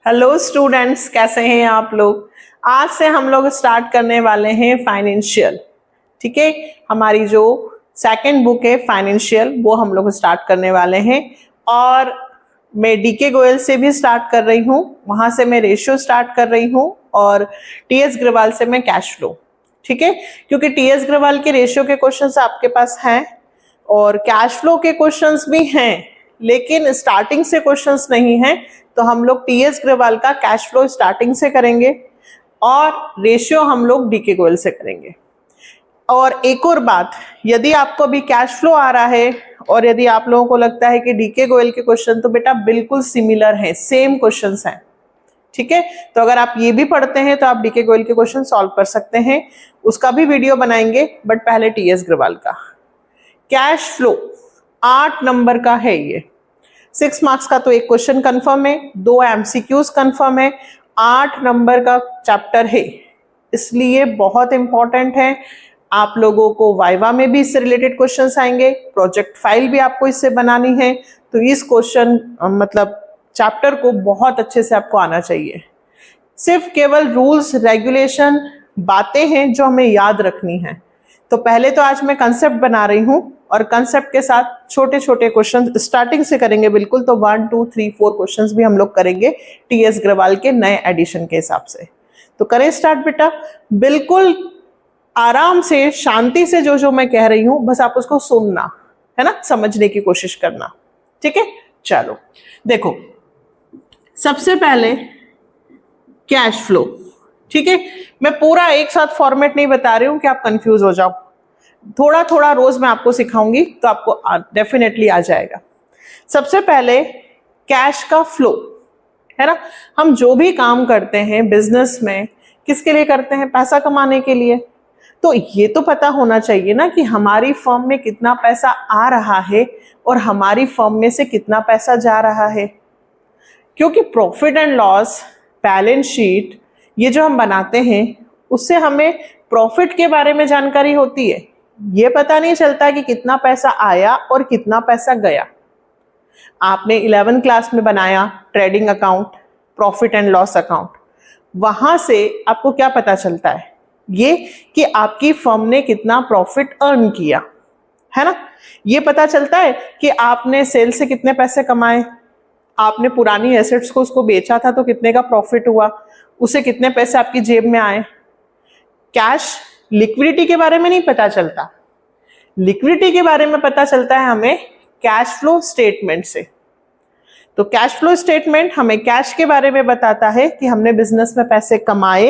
Hello students, कैसे हैं आप लोग। आज से हम लोग स्टार्ट करने वाले हैं फाइनेंशियल। ठीक है, हमारी जो सेकंड बुक है फाइनेंशियल वो हम लोग स्टार्ट करने वाले हैं। और मैं डीके गोयल से भी स्टार्ट कर रही हूँ, वहां से मैं रेशियो स्टार्ट कर रही हूँ, और टीएस ग्रवाल से मैं कैश फ्लो। ठीक है, क्योंकि टीएस ग्रवाल के रेशियो के क्वेश्चंस आपके पास हैं और कैश फ्लो के क्वेश्चंस भी हैं, लेकिन स्टार्टिंग से क्वेश्चंस नहीं हैं, तो हम लोग टीएस ग्रवाल का कैश फ्लो स्टार्टिंग से करेंगे और रेशियो हम लोग डीके गोयल से करेंगे। और एक और बात, यदि आपको अभी कैश फ्लो आ रहा है और यदि आप लोगों को लगता है कि डीके गोयल के क्वेश्चन तो बेटा बिल्कुल सिमिलर हैं, सेम क्वेश्चंस हैं, ठीक है, तो अगर आप ये भी पढ़ते हैं तो आप डीके गोयल के क्वेश्चन सॉल्व कर सकते हैं। उसका भी वीडियो बनाएंगे, बट पहले टीएस ग्रवाल का कैश फ्लो 8 नंबर का है। ये 6 मार्क्स का तो एक क्वेश्चन कंफर्म है, 2 एमसीक्यूज कंफर्म है, 8 नंबर का चैप्टर है, इसलिए बहुत इंपॉर्टेंट है। आप लोगों को वाइवा में भी इससे रिलेटेड क्वेश्चंस आएंगे, प्रोजेक्ट फाइल भी आपको इससे बनानी है, तो इस क्वेश्चन मतलब चैप्टर को बहुत अच्छे से आपको आना चाहिए। सिर्फ केवल रूल्स रेगुलेशन बातें हैं जो हमें याद रखनी है। तो पहले तो आज मैं कंसेप्ट बना रही हूं और कंसेप्ट के साथ छोटे छोटे क्वेश्चन स्टार्टिंग से करेंगे बिल्कुल, तो 1 2 3 4 क्वेश्चंस भी हम लोग करेंगे टीएस ग्रवाल के नए एडिशन के हिसाब से। तो करें स्टार्ट बेटा, बिल्कुल आराम से शांति से जो मैं कह रही हूं बस आप उसको सुनना है ना, समझने की कोशिश करना। ठीक है, चलो देखो, सबसे पहले कैश फ्लो। ठीक है, मैं पूरा एक साथ फॉर्मेट नहीं बता रही हूं कि आप कंफ्यूज हो जाओ, थोड़ा थोड़ा रोज मैं आपको सिखाऊंगी तो आपको डेफिनेटली आ जाएगा। सबसे पहले कैश का फ्लो है ना, हम जो भी काम करते हैं बिजनेस में किसके लिए करते हैं, पैसा कमाने के लिए। तो ये तो पता होना चाहिए ना कि हमारी फर्म में कितना पैसा आ रहा है और हमारी फर्म में से कितना पैसा जा रहा है, क्योंकि profit and loss balance sheet ये जो हम बनाते हैं उससे हमें प्रॉफिट के बारे में जानकारी होती है, ये पता नहीं चलता कि कितना पैसा आया और कितना पैसा गया। आपने 11th क्लास में बनाया trading account, profit and loss account, वहां से आपको क्या पता चलता है, ये कि आपकी फर्म ने कितना प्रॉफिट अर्न किया है ना। ये पता चलता है कि आपने सेल से कितने पैसे कमाए, आपने पुरानी एसेट्स को उसको बेचा था तो कितने का प्रॉफिट हुआ, उसे कितने पैसे आपकी जेब में आए। कैश लिक्विडिटी के बारे में नहीं पता चलता, लिक्विडिटी के बारे में पता चलता है हमें कैश फ्लो स्टेटमेंट से। तो कैश फ्लो स्टेटमेंट हमें कैश के बारे में बताता है कि हमने बिजनेस में पैसे कमाए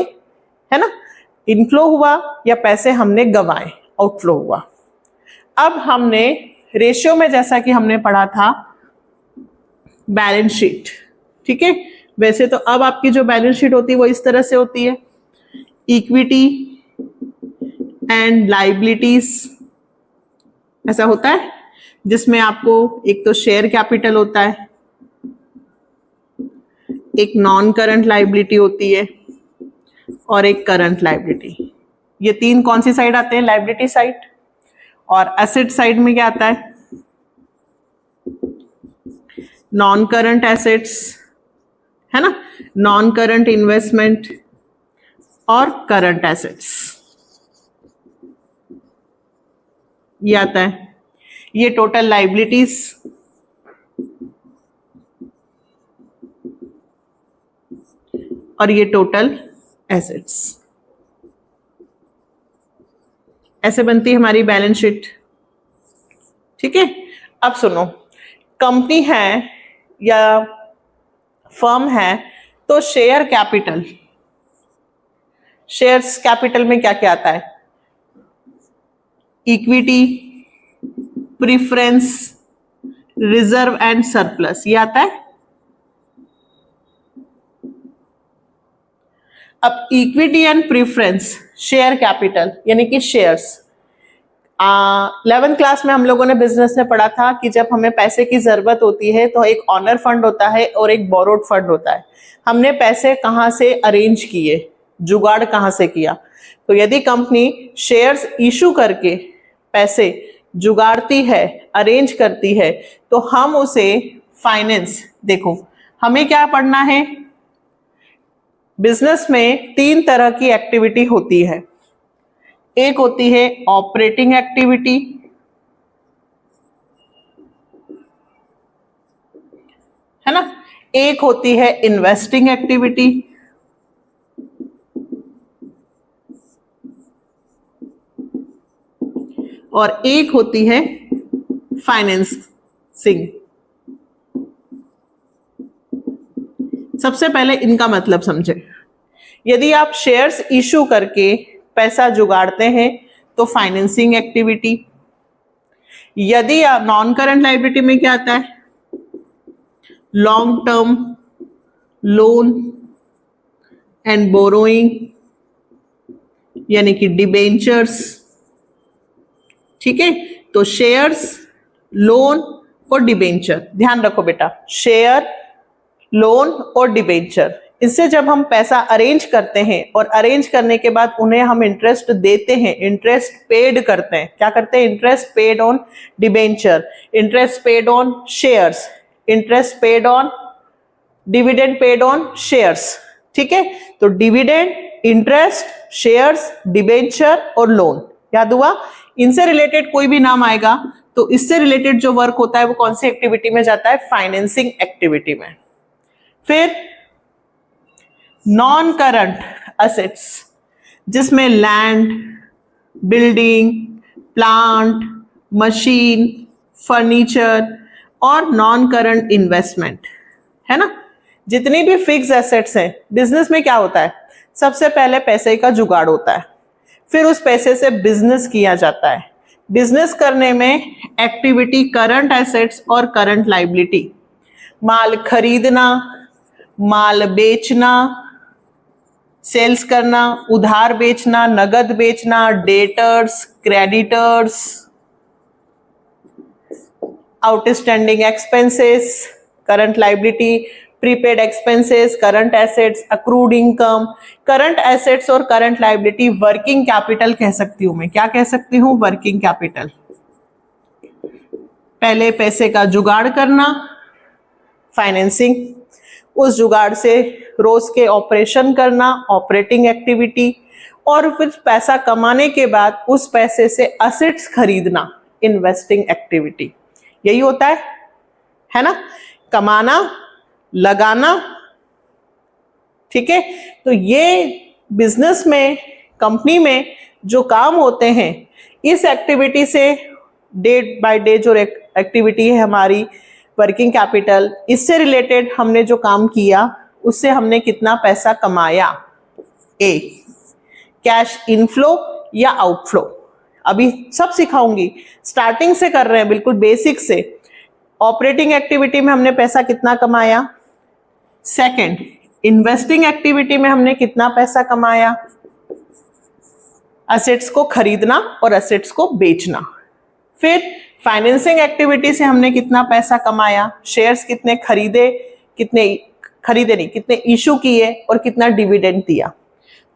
है ना, इनफ्लो हुआ, या पैसे हमने गंवाए, आउटफ्लो हुआ। अब हमने रेशियो में जैसा कि हमने पढ़ा था बैलेंस शीट, ठीक है, वैसे तो अब आपकी जो बैलेंस शीट होती है वो इस तरह से होती है, इक्विटी एंड लायबिलिटीज ऐसा होता है, जिसमें आपको एक तो शेयर कैपिटल होता है, एक नॉन करंट लायबिलिटी होती है और एक करंट लायबिलिटी। ये तीन कौन सी साइड आते हैं, लायबिलिटी साइड। और एसेट साइड में क्या आता है, नॉन करंट एसेट्स है ना, नॉन करंट इन्वेस्टमेंट और करंट एसेट्स, ये आता है। ये टोटल लायबिलिटीज, और ये टोटल एसेट्स, ऐसे बनती है हमारी बैलेंस शीट। ठीक है, अब सुनो, कंपनी है या फर्म है तो शेयर कैपिटल, शेयर्स कैपिटल में क्या क्या आता है, equity, preference, reserve and surplus, ये आता है। अब equity and preference share capital यानी कि शेयर्स, 11th क्लास में हम लोगों ने बिजनेस में पढ़ा था कि जब हमें पैसे की जरूरत होती है तो एक ऑनर फंड होता है और एक बोरोड फंड होता है। हमने पैसे कहाँ से अरेंज किए, जुगाड़ कहाँ से किया। तो यदि कंपनी शेयर्स इशू करके पैसे जुगाड़ती है, अरेंज करती है, तो हम उसे फाइनेंस, देखो हमें क्या पढ़ना है, बिजनेस में तीन तरह की एक्टिविटी होती है। एक होती है ऑपरेटिंग एक्टिविटी, है ना, एक होती है इन्वेस्टिंग एक्टिविटी, और एक होती है फाइनेंसिंग। सबसे पहले इनका मतलब समझे। यदि आप शेयर्स इशू करके पैसा जुगाड़ते हैं तो फाइनेंसिंग एक्टिविटी। यदि आप नॉन करंट लायबिलिटी में क्या आता है, long term loan and borrowing, यानी कि डिबेंचर्स, ठीक है। तो शेयर्स, लोन और डिबेंचर, ध्यान रखो बेटा, शेयर, लोन और डिबेंचर, इससे जब हम पैसा अरेंज करते हैं और अरेंज करने के बाद उन्हें हम इंटरेस्ट देते हैं, इंटरेस्ट पेड करते हैं, क्या करते हैं, interest paid on debenture, interest paid on shares, interest paid on dividend paid on shares, ठीक है। तो डिविडेंड, इंटरेस्ट, शेयर्स, डिबेंचर और लोन, याद हुआ। इनसे रिलेटेड कोई भी नाम आएगा तो इससे रिलेटेड जो वर्क होता है वो कौन सी एक्टिविटी में जाता है, फाइनेंसिंग एक्टिविटी में। फिर नॉन करंट असेट्स, जिसमें land, building, plant, machine, furniture और नॉन करंट इन्वेस्टमेंट, है ना। जितनी भी फिक्स एसेट्स हैं, बिजनेस में क्या होता है, सबसे पहले पैसे का जुगाड़ होता है, फिर उस पैसे से बिजनेस किया जाता है। बिजनेस करने में एक्टिविटी करंट एसेट्स और करंट लायबिलिटी, माल खरीदना, माल बेचना, सेल्स करना, उधार बेचना, नगद बेचना, debtors, creditors, outstanding expenses, current liability, prepaid expenses, current assets, accrued income. Current assets और करंट लायबिलिटी वर्किंग कैपिटल कह सकती हूं मैं, क्या कह सकती हूं, वर्किंग कैपिटल। पहले पैसे का जुगाड़ करना, फाइनेंसिंग, उस जुगाड़ से रोज के ऑपरेशन करना, ऑपरेटिंग एक्टिविटी, और फिर पैसा कमाने के बाद उस पैसे से असेट्स खरीदना, इन्वेस्टिंग एक्टिविटी। यही होता है ना, कमाना, लगाना, ठीक है। तो ये बिजनेस में, कंपनी में जो काम होते हैं, इस एक्टिविटी से डे बाय डे जो एक्टिविटी है हमारी वर्किंग कैपिटल, इससे रिलेटेड हमने जो काम किया उससे हमने कितना पैसा कमाया। ए, कैश इनफ्लो या आउटफ्लो, अभी सब सिखाऊंगी, स्टार्टिंग से कर रहे हैं, बिल्कुल बेसिक से। ऑपरेटिंग एक्टिविटी में हमने पैसा कितना कमाया, सेकंड इन्वेस्टिंग एक्टिविटी में हमने कितना पैसा कमाया, असेट्स को खरीदना और असेट्स को बेचना। फिर फाइनेंसिंग एक्टिविटी से हमने कितना पैसा कमाया, शेयर्स कितने खरीदे, कितने इशू किए और कितना डिविडेंड दिया।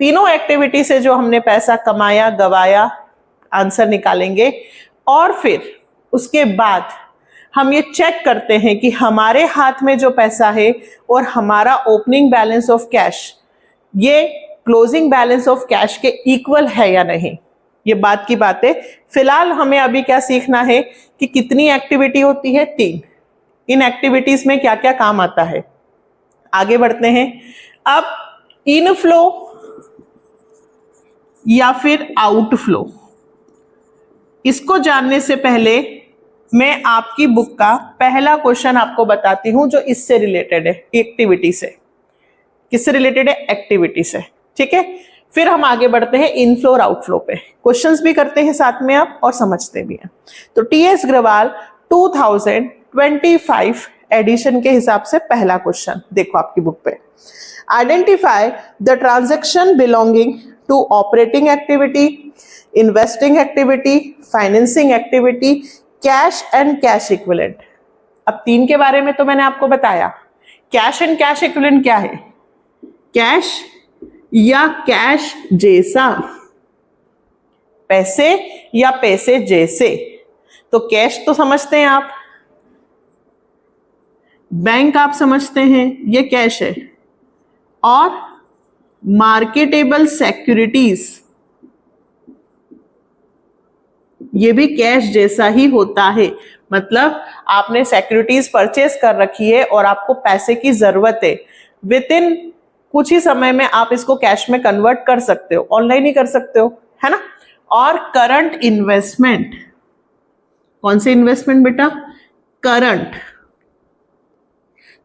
तीनों एक्टिविटी से जो हमने पैसा कमाया, गवाया, आंसर निकालेंगे। और फिर उसके बाद हम ये चेक करते हैं कि हमारे हाथ में जो पैसा है और हमारा ओपनिंग बैलेंस ऑफ कैश ये क्लोजिंग बैलेंस ऑफ कैश के इक्वल है या नहीं। ये बात की बात है। फिलहाल हमें अभी क्या सीखना है कि कितनी एक्टिविटी होती है, 3। इन एक्टिविटीज में क्या क्या काम आता है। आगे बढ़ते हैं। अब इनफ्लो या फिर आउटफ्लो, इसको जानने से पहले मैं आपकी बुक का पहला क्वेश्चन आपको बताती हूं जो इससे रिलेटेड है, एक्टिविटी से। किससे रिलेटेड है, एक्टिविटी से, ठीक है। फिर हम आगे बढ़ते हैं इनफ्लो और आउटफ्लो पे, क्वेश्चंस भी करते हैं साथ में आप और समझते भी हैं। तो टीएस ग्रवाल 2025 एडिशन के हिसाब से पहला क्वेश्चन देखो आपकी बुक पे। Identify the transaction belonging to operating activity, investing activity, financing activity, cash and cash equivalent. अब 3 के बारे में तो मैंने आपको बताया। कैश एंड कैश इक्विवेलेंट क्या है, कैश या कैश जैसा, पैसे या पैसे जैसे। तो कैश तो समझते हैं आप, बैंक आप समझते हैं, ये कैश है। और मार्केटेबल सिक्योरिटीज, ये भी कैश जैसा ही होता है। मतलब आपने सिक्योरिटीज परचेज कर रखी है और आपको पैसे की जरूरत है, विद इन कुछ ही समय में आप इसको कैश में कन्वर्ट कर सकते हो, ऑनलाइन ही कर सकते हो, है ना। और करंट इन्वेस्टमेंट, कौन से इन्वेस्टमेंट बेटा? करंट,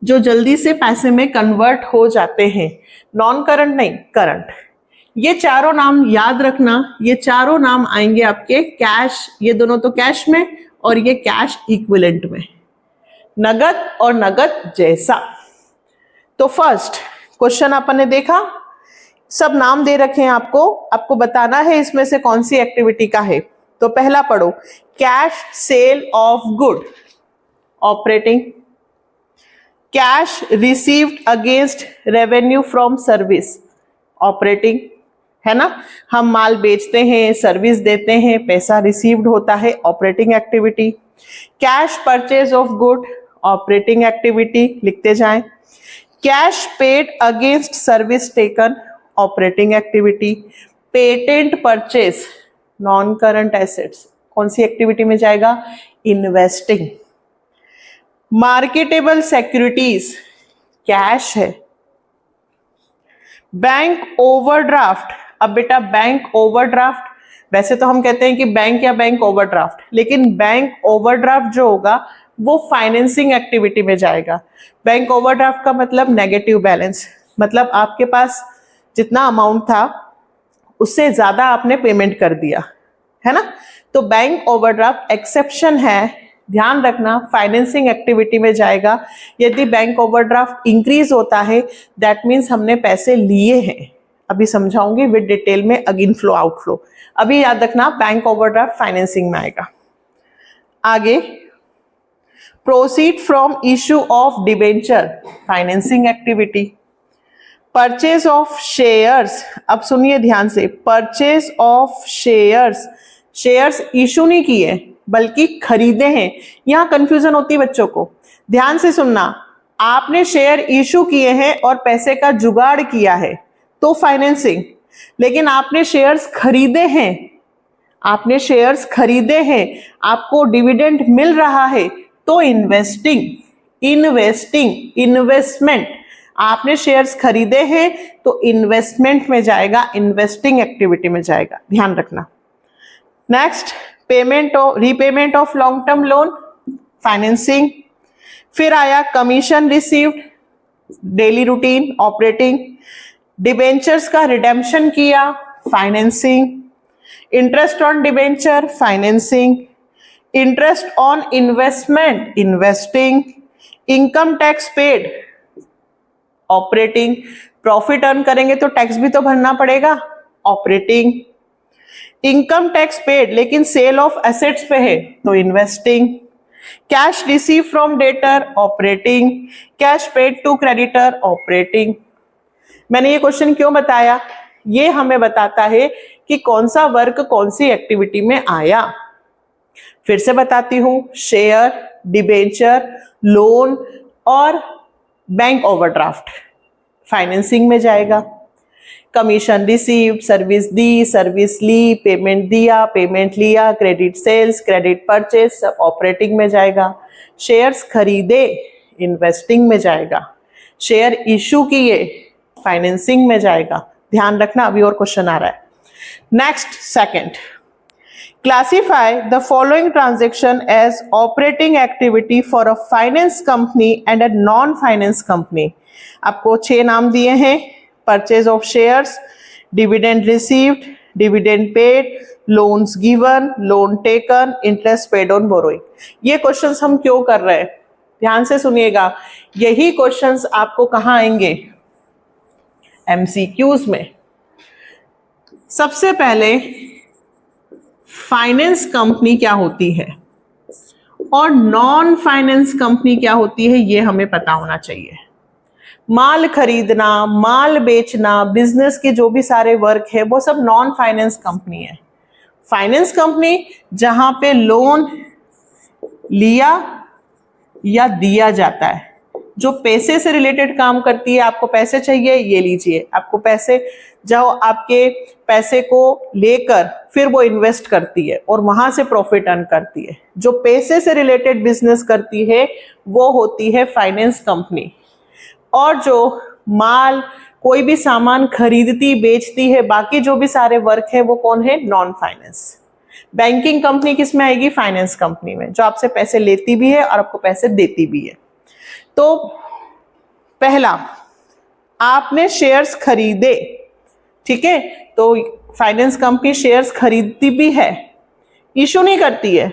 जो जल्दी से पैसे में कन्वर्ट हो जाते हैं, नॉन करंट नहीं, करंट। ये चारों नाम याद रखना, ये चारों नाम आएंगे आपके कैश, ये दोनों तो कैश में और ये कैश इक्विवेलेंट में, नगद और नगद जैसा। तो फर्स्ट क्वेश्चन अपन ने देखा, सब नाम दे रखे हैं आपको बताना है इसमें से कौन सी एक्टिविटी का है। तो पहला पढ़ो, cash cell of good, operating. Cash received against revenue from service, operating, है ना। हम माल बेचते हैं, सर्विस देते हैं, पैसा रिसीव्ड होता है, operating activity. Cash purchase of good, operating activity, लिखते जाएं। Cash paid against service taken, operating activity. Patent purchase, non current assets, कौन सी एक्टिविटी में जाएगा? इन्वेस्टिंग। मार्केटेबल सिक्योरिटीज, कैश है। बैंक ओवरड्राफ्ट, अब बेटा बैंक ओवरड्राफ्ट, वैसे तो हम कहते हैं कि बैंक या बैंक ओवरड्राफ्ट, लेकिन बैंक ओवरड्राफ्ट जो होगा वो फाइनेंसिंग एक्टिविटी में जाएगा। बैंक ओवरड्राफ्ट का मतलब नेगेटिव बैलेंस, मतलब आपके पास जितना अमाउंट था उससे ज्यादा आपने पेमेंट कर दिया, है ना। तो बैंक ओवरड्राफ्ट एक्सेप्शन है, ध्यान रखना, फाइनेंसिंग एक्टिविटी में जाएगा। यदि बैंक ओवरड्राफ्ट इंक्रीज होता है दैट मीन्स हमने पैसे लिए हैं, अभी समझाऊंगी विद डिटेल में, अगेन फ्लो आउटफ्लो। अभी याद रखना बैंक ओवरड्राफ्ट फाइनेंसिंग में आएगा। आगे, proceed from issue of debenture, financing activity. Purchase of shares, अब सुनिए ध्यान से, purchase of shares, shares issue नहीं किए बल्कि खरीदे हैं। यहां कंफ्यूजन होती है बच्चों को, ध्यान से सुनना। आपने शेयर इशू किए हैं और पैसे का जुगाड़ किया है तो फाइनेंसिंग, लेकिन आपने शेयर्स खरीदे हैं, आपने शेयर्स खरीदे हैं, आपको डिविडेंड मिल रहा है तो इन्वेस्टिंग, इन्वेस्टमेंट। आपने शेयर्स खरीदे हैं तो इन्वेस्टमेंट में जाएगा, इन्वेस्टिंग एक्टिविटी में जाएगा, ध्यान रखना। Next, repayment of long term loan, financing. फिर आया commission received, daily routine, operating. Debentures का रिडेम्पशन किया, financing. Interest on debenture, financing. Interest on investment, investing. Income tax paid, operating. Profit earn करेंगे तो टैक्स भी तो भरना पड़ेगा, ऑपरेटिंग। इनकम टैक्स पेड लेकिन सेल ऑफ एसेट्स पे है तो investing. Cash receive from debtor, operating. Cash paid to creditor, operating. मैंने ये क्वेश्चन क्यों बताया? ये हमें बताता है कि कौन सा वर्क कौन सी एक्टिविटी में आया। फिर से बताती हूं, शेयर, डिबेंचर, लोन और बैंक ओवरड्राफ्ट फाइनेंसिंग में जाएगा। कमीशन रिसीव्ड, सर्विस दी, सर्विस ली, पेमेंट दिया, पेमेंट लिया, क्रेडिट सेल्स, क्रेडिट परचेज, सब ऑपरेटिंग में जाएगा। शेयर्स खरीदे, इन्वेस्टिंग में जाएगा। शेयर इशू किए, फाइनेंसिंग में जाएगा। ध्यान रखना, अभी और क्वेश्चन आ रहा है। Next, second, classify the following transaction as operating activity for a finance company and a non finance company. आपको 6 नाम दिए हैं, purchase of shares, dividend received, dividend paid, loans given, loan taken, interest paid on borrowing. ये questions हम क्यों कर रहे हैं, ध्यान से सुनिएगा। यही क्वेश्चंस आपको कहाँ आएंगे? एमसीक्यूज में। सबसे पहले फाइनेंस कंपनी क्या होती है और नॉन फाइनेंस कंपनी क्या होती है, ये हमें पता होना चाहिए। माल खरीदना, माल बेचना, बिजनेस के जो भी सारे वर्क है वो सब नॉन फाइनेंस कंपनी है। फाइनेंस कंपनी जहां पे लोन लिया या दिया जाता है, जो पैसे से रिलेटेड काम करती है। आपको पैसे चाहिए, ये लीजिए, आपको पैसे, जो आपके पैसे को लेकर फिर वो इन्वेस्ट करती है और वहां से प्रॉफिट अर्न करती है। जो पैसे से रिलेटेड बिजनेस करती है वो होती है फाइनेंस कंपनी। और जो माल, कोई भी सामान खरीदती बेचती है, बाकी जो भी सारे वर्क है वो कौन है? Non finance. बैंकिंग कंपनी किस में आएगी? फाइनेंस कंपनी में, जो आपसे पैसे लेती भी है और आपको पैसे देती भी है। तो पहला, आपने शेयर्स खरीदे, ठीक है, तो फाइनेंस कंपनी शेयर्स खरीदती भी है, इशू नहीं करती है,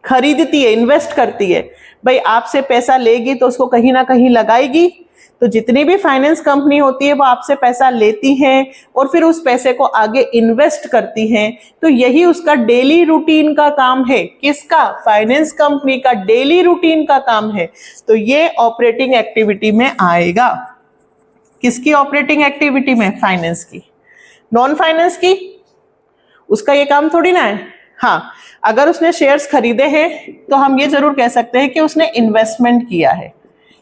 खरीदती है, इन्वेस्ट करती है। भाई आपसे पैसा लेगी तो उसको कहीं ना कहीं लगाएगी। तो जितनी भी फाइनेंस कंपनी होती है वो आपसे पैसा लेती हैं और फिर उस पैसे को आगे इन्वेस्ट करती हैं। तो यही उसका डेली रूटीन का काम है। किसका? फाइनेंस कंपनी का डेली रूटीन का काम है। तो ये ऑपरेटिंग एक्टिविटी में आएगा। किसकी ऑपरेटिंग एक्टिविटी में? फाइनेंस की। नॉन फाइनेंस की उसका ये काम थोड़ी ना है। हाँ, अगर उसने शेयर्स खरीदे हैं तो हम ये जरूर कह सकते हैं कि उसने इन्वेस्टमेंट किया है।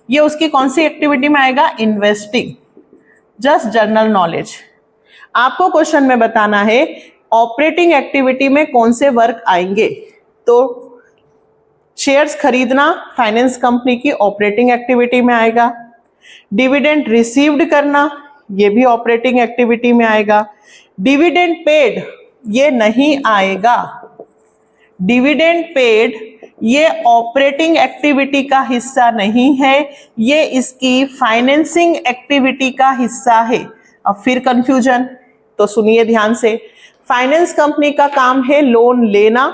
ये उसकी कौन सी एक्टिविटी में आएगा? इन्वेस्टिंग। Just general knowledge. आपको क्वेश्चन में बताना है ऑपरेटिंग एक्टिविटी में कौन से वर्क आएंगे। तो शेयर्स खरीदना फाइनेंस कंपनी की ऑपरेटिंग एक्टिविटी में आएगा। डिविडेंड रिसीव्ड करना, ये भी ऑपरेटिंग एक्टिविटी में आएगा। डिविडेंड पेड, ये नहीं आएगा। डिविडेंड पेड ये ऑपरेटिंग एक्टिविटी का हिस्सा नहीं है, ये इसकी फाइनेंसिंग एक्टिविटी का हिस्सा है। अब फिर कंफ्यूजन, तो सुनिए ध्यान से। फाइनेंस कंपनी का काम है लोन लेना,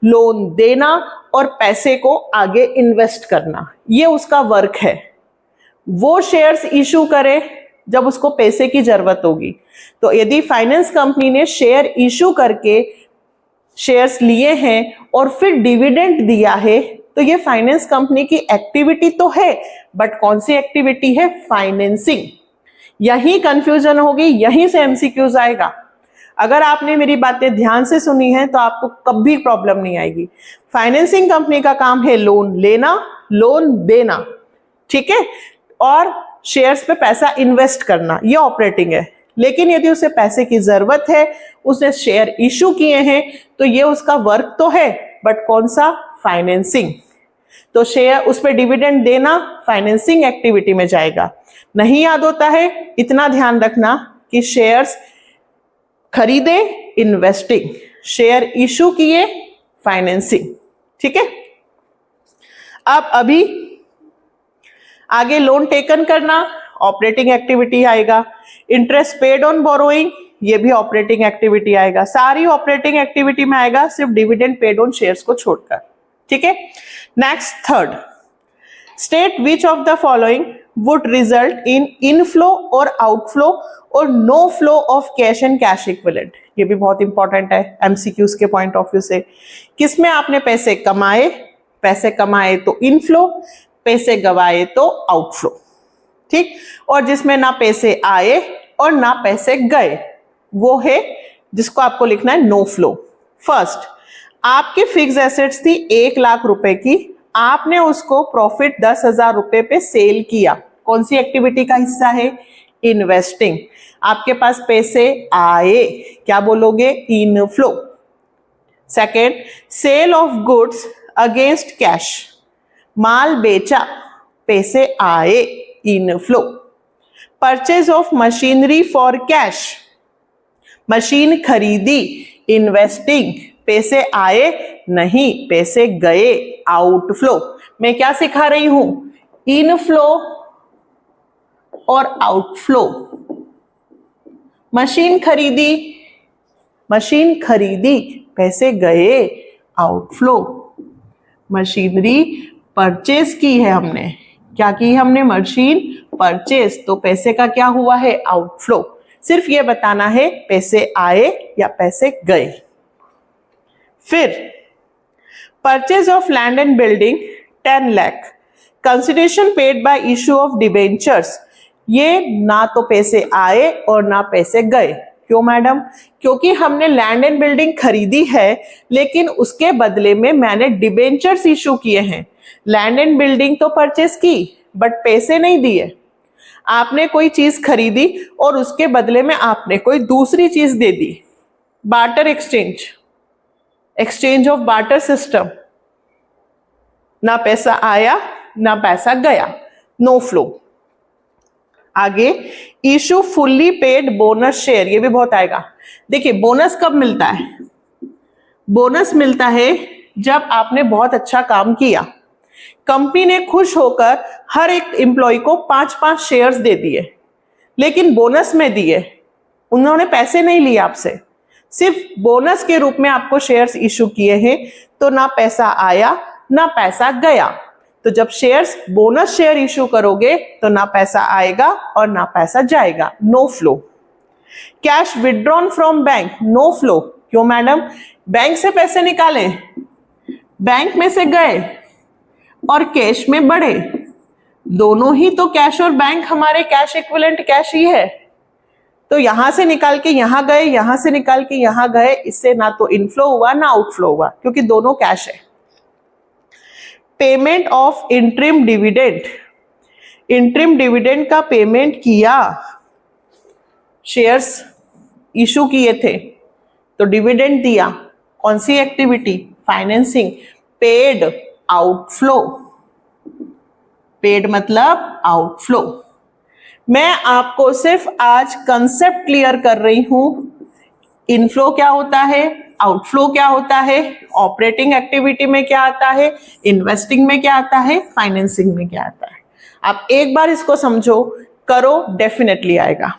लोन देना और पैसे को आगे इन्वेस्ट करना, ये उसका वर्क है। वो शेयर्स इशू करे जब उसको पैसे की जरूरत होगी। तो यदि फाइनेंस कंपनी ने शेयर इशू करके शेयर्स लिए हैं और फिर डिविडेंड दिया है, तो ये फाइनेंस कंपनी की एक्टिविटी तो है, बट कौन सी एक्टिविटी है? फाइनेंसिंग। यही कंफ्यूजन होगी, यहीं से एमसीक्यूज आएगा। अगर आपने मेरी बातें ध्यान से सुनी है तो आपको कभी प्रॉब्लम नहीं आएगी। फाइनेंसिंग कंपनी का काम है लोन लेना, लोन देना, ठीक है, और शेयर्स पे पैसा इन्वेस्ट करना, ये ऑपरेटिंग है। लेकिन यदि उसे पैसे की जरूरत है, उसने शेयर इशू किए हैं, तो ये उसका वर्क तो है, बट कौन सा? फाइनेंसिंग। तो शेयर, उस पर डिविडेंड देना फाइनेंसिंग एक्टिविटी में जाएगा। नहीं याद होता है, इतना ध्यान रखना कि शेयर्स खरीदे इन्वेस्टिंग, शेयर इशू किए फाइनेंसिंग, ठीक है। अब अभी आगे लोन टेकन करना ऑपरेटिंग एक्टिविटी आएगा। इंटरेस्ट पेड ऑन बोरोइंग, ये भी ऑपरेटिंग एक्टिविटी आएगा। सारी ऑपरेटिंग एक्टिविटी में आएगा, सिर्फ डिविडेंड पेड ऑन शेयर्स को छोड़कर, ठीक है। Next, third, state which of the following would result in inflow और आउटफ्लो और no flow of cash and cash equivalent. ये भी बहुत इंपॉर्टेंट है एमसीक्यूज के पॉइंट ऑफ व्यू से। किसमें आपने पैसे कमाए? पैसे कमाए तो इनफ्लो, पैसे गवाए तो आउटफ्लो, ठीक। और जिसमें ना पैसे आए और ना पैसे गए, वो है जिसको आपको लिखना है नो फ्लो। फर्स्ट, आपकी फिक्स एसेट्स थी 1 लाख रुपए की, आपने उसको प्रॉफिट 10,000 रुपए पे सेल किया। कौन सी एक्टिविटी का हिस्सा है? इन्वेस्टिंग। आपके पास पैसे आए, क्या बोलोगे? Inflow. Second, sale of goods against cash, माल बेचा, पैसे आए, inflow. Purchase of machinery for cash, machine खरीदी, इन्वेस्टिंग, पैसे आए नहीं, पैसे गए, आउटफ्लो। मैं क्या सिखा रही हूं? इनफ्लो और आउटफ्लो। मशीन खरीदी, मशीन खरीदी, पैसे गए, आउटफ्लो। मशीनरी परचेज की है हमने, क्या की हमने? मशीन परचेज, तो पैसे का क्या हुआ है? आउटफ्लो। सिर्फ ये बताना है पैसे आए या पैसे गए। फिर purchase of land and building 10 lakh, consideration paid by issue of debentures, ये ना तो पैसे आए और ना पैसे गए। क्यों मैडम? क्योंकि हमने लैंड एंड बिल्डिंग खरीदी है, लेकिन उसके बदले में मैंने डिबेंचर्स इशू किए हैं। लैंड एंड बिल्डिंग तो परचेज की, बट पैसे नहीं दिए। आपने कोई चीज खरीदी और उसके बदले में आपने कोई दूसरी चीज दे दी, barter exchange, exchange of barter system. ना पैसा आया ना पैसा गया, नो फ्लो। आगे, issue fully paid bonus share, ये भी बहुत आएगा। देखिए बोनस कब मिलता है? बोनस मिलता है जब आपने बहुत अच्छा काम किया, कंपनी ने खुश होकर हर एक एम्प्लॉय को 5-5 शेयर्स दे दिए, लेकिन बोनस में दिए, उन्होंने पैसे नहीं लिए आपसे, सिर्फ बोनस के रूप में आपको शेयर्स इशू किए हैं, तो ना पैसा आया ना पैसा गया। तो जब शेयर्स बोनस शेयर इशू करोगे तो ना पैसा आएगा और ना पैसा जाएगा, no flow. Cash withdrawn from bank, no flow. क्यों मैडम? बैंक से पैसे निकाले, बैंक में से गए और कैश में बढ़े, दोनों ही तो कैश और बैंक हमारे कैश इक्विवेलेंट कैश ही है। तो यहां से निकाल के यहां गए, यहां से निकाल के यहां गए, इससे ना तो इनफ्लो हुआ ना आउटफ्लो हुआ, क्योंकि दोनों कैश है। Payment of interim dividend, interim dividend का पेमेंट किया, शेयर्स इशू किए थे तो डिविडेंड दिया, कौन सी activity? Financing. Paid, outflow, paid मतलब आउटफ्लो। मैं आपको सिर्फ आज कंसेप्ट क्लियर कर रही हूं, इनफ्लो क्या होता है, आउटफ्लो क्या होता है, ऑपरेटिंग एक्टिविटी में क्या आता है, इन्वेस्टिंग में क्या आता है, फाइनेंसिंग में क्या आता है। आप एक बार इसको समझो, करो, डेफिनेटली आएगा।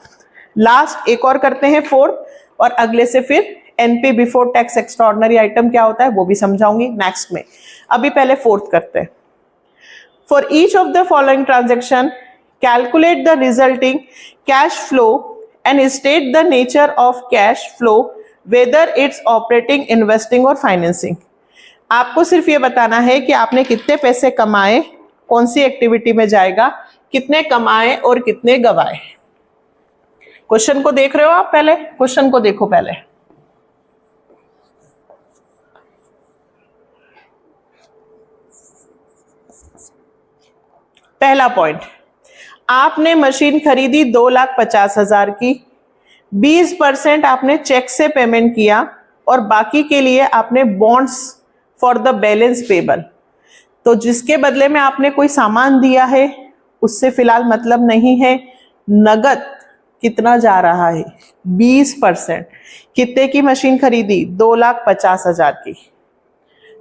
लास्ट एक और करते हैं, फोर्थ, और अगले से फिर NP before tax extraordinary item क्या होता है वो भी समझाऊंगी नेक्स्ट में। अभी पहले फोर्थ करते हैं। For each of the following transaction calculate the resulting cash flow and state the nature of cash flow whether it's operating, investing और फाइनेंसिंग। आपको सिर्फ ये बताना है कि आपने कितने पैसे कमाए, कौन सी एक्टिविटी में जाएगा, कितने कमाए और कितने गवाए। क्वेश्चन को देख रहे हो आप? पहले क्वेश्चन को देखो पहले। पहला पॉइंट, आपने मशीन खरीदी 2,50,000 की, 20% आपने चेक से पेमेंट किया और बाकी के लिए आपने bonds for the balance payable. तो जिसके बदले में आपने कोई सामान दिया है उससे फिलहाल मतलब नहीं है। नगद कितना जा रहा है? 20%। कितने की मशीन खरीदी? 2,50,000 की।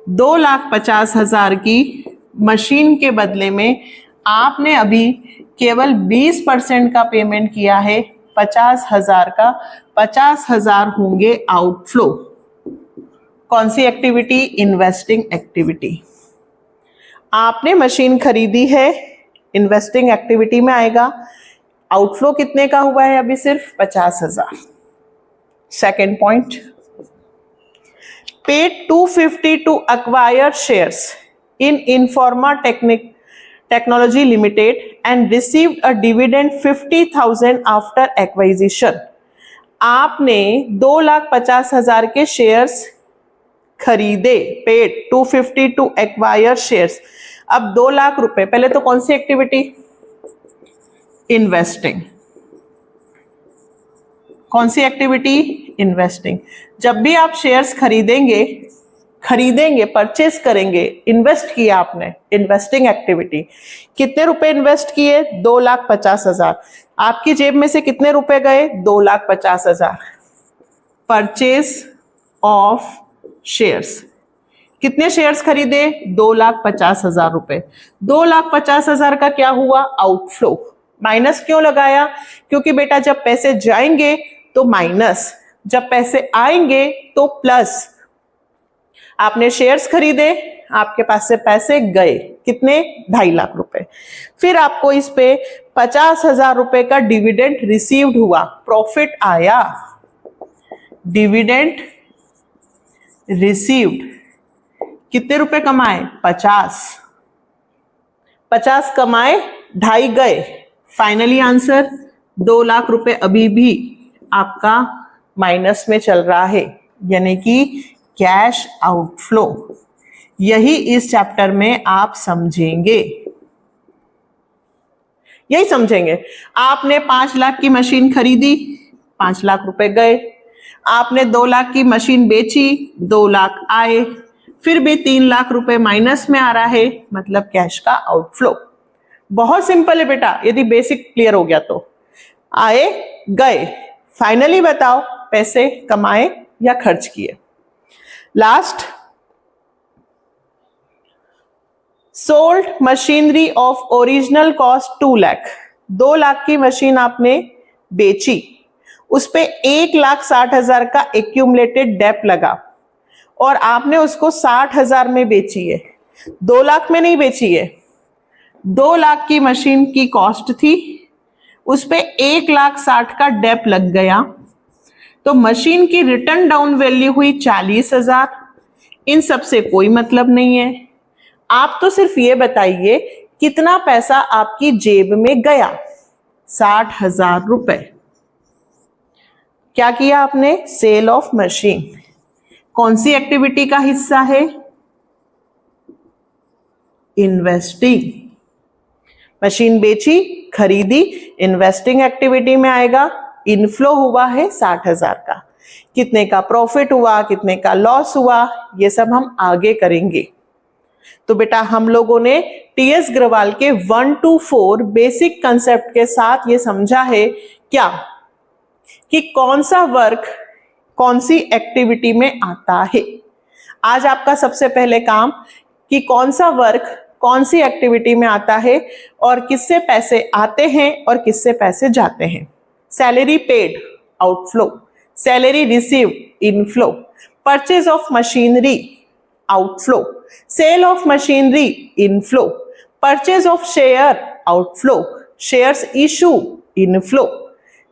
2,50,000 की मशीन के बदले में आपने अभी केवल 20% का पेमेंट किया है 50,000 का। 50,000 होंगे आउटफ्लो। कौन सी एक्टिविटी? Investing activity. आपने मशीन खरीदी है, इन्वेस्टिंग एक्टिविटी में आएगा। आउटफ्लो कितने का हुआ है? अभी सिर्फ 50,000। Second point, paid 250 to acquire shares in Informa technology limited and received a dividend 50,000 after acquisition. आपने 2,50,000 के शेयर्स खरीदे, पेड 250 टू एक्वायर शेयर्स। अब 2 लाख रुपए, पहले तो कौन सी एक्टिविटी? इन्वेस्टिंग। कौन सी एक्टिविटी? इन्वेस्टिंग। जब भी आप शेयर्स खरीदेंगे, परचेस करेंगे, इन्वेस्ट किया आपने, इन्वेस्टिंग एक्टिविटी। कितने रुपए इन्वेस्ट किए? 2,50,000। आपकी जेब में से कितने रुपए गए? 2,50,000। Purchase of shares. कितने शेयर्स खरीदे? 2,50,000 रुपए। 2,50,000 का क्या हुआ? आउटफ्लो। माइनस क्यों लगाया? क्योंकि बेटा जब पैसे जाएंगे तो माइनस, जब पैसे आएंगे तो प्लस। आपने शेयर्स खरीदे, आपके पास से पैसे गए, कितने? 2.5 लाख रुपए। फिर आपको इस पे 50,000 रुपए का डिविडेंड रिसीव्ड हुआ, प्रॉफिट आया, डिविडेंड रिसीव्ड। कितने रुपए कमाए? 50। 50 कमाए, 2.5 गए। फाइनली आंसर 2 लाख रुपए अभी भी आपका माइनस में चल रहा है, यानी कि कैश आउटफ्लो। यही इस चैप्टर में आप समझेंगे। यही समझेंगे। आपने 5 लाख की मशीन खरीदी, 5 लाख रुपए गए। आपने 2 लाख की मशीन बेची, 2 लाख आए, फिर भी 3 लाख रुपए माइनस में आ रहा है, मतलब कैश का आउटफ्लो। बहुत सिंपल है बेटा, यदि बेसिक क्लियर हो गया तो। आए गए, फाइनली बताओ पैसे कमाए या खर्च किए। Last, sold machinery of original cost 2 lakh. 2 lakh की मशीन आपने बेची, उस पे 1,60,000 का एक्यूमुलेटेड डेप लगा और आपने उसको 60,000 में बेची है, 2 लाख में नहीं बेची है। 2 लाख की मशीन की कॉस्ट थी, उस पे 1,60,000 का डेप लग गया, तो मशीन की रिटर्न डाउन वैल्यू हुई 40,000। इन सब से कोई मतलब नहीं है। आप तो सिर्फ ये बताइए कितना पैसा आपकी जेब में गया, 60,000 रुपए। क्या किया आपने? Sale of machine. कौन सी एक्टिविटी का हिस्सा है? इन्वेस्टिंग। मशीन बेची, खरीदी, इन्वेस्टिंग एक्टिविटी में आएगा। इनफ्लो हुआ है 60,000 का। कितने का प्रॉफिट हुआ, कितने का लॉस हुआ, ये सब हम आगे करेंगे। तो बेटा हम लोगों ने टीएस ग्रवाल के 1 to 4 बेसिक कंसेप्ट के साथ ये समझा है क्या कि कौन सा वर्क कौन सी एक्टिविटी में आता है। आज आपका सबसे पहले काम कि कौन सा वर्क कौन सी एक्टिविटी में आता है और किससे पैसे आते हैं और किससे पैसे जाते हैं। Salary paid outflow, salary received inflow, purchase of machinery outflow, sale of machinery inflow, purchase of share outflow, shares issue inflow.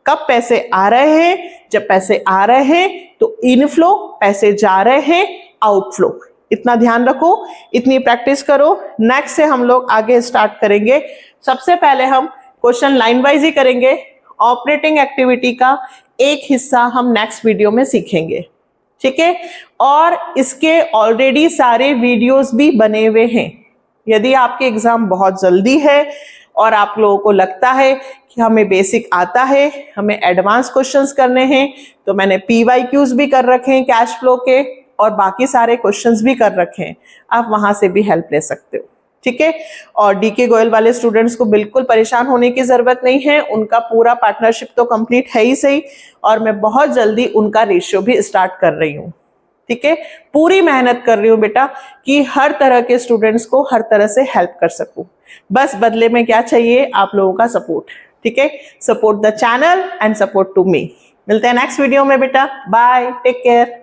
कब पैसे आ रहे हैं? जब पैसे आ रहे हैं तो इनफ्लो, पैसे जा रहे हैं आउटफ्लो। इतना ध्यान रखो, इतनी प्रैक्टिस करो। नेक्स्ट से हम लोग आगे स्टार्ट करेंगे। सबसे पहले हम क्वेश्चन लाइन वाइज ही करेंगे। ऑपरेटिंग एक्टिविटी का एक हिस्सा हम नेक्स्ट वीडियो में सीखेंगे, ठीक है। और इसके ऑलरेडी सारे वीडियोस भी बने हुए हैं। यदि आपके एग्जाम बहुत जल्दी है और आप लोगों को लगता है कि हमें बेसिक आता है, हमें एडवांस क्वेश्चंस करने हैं, तो मैंने PYQs भी कर रखे हैं कैश फ्लो के और बाकी सारे क्वेश्चंस भी कर रखे हैं। आप वहां से भी हेल्प ले सकते हो, ठीक है। और डीके गोयल वाले स्टूडेंट्स को बिल्कुल परेशान होने की जरूरत नहीं है, उनका पूरा पार्टनरशिप तो कंप्लीट है ही सही, और मैं बहुत जल्दी उनका रेशियो भी स्टार्ट कर रही हूँ, ठीक है। पूरी मेहनत कर रही हूँ बेटा कि हर तरह के स्टूडेंट्स को हर तरह से हेल्प कर सकूं। बस बदले में क्या चाहिए? आप लोगों का सपोर्ट, ठीक है। Support the channel and support to me. मिलते हैं नेक्स्ट वीडियो में बेटा। Bye, take care.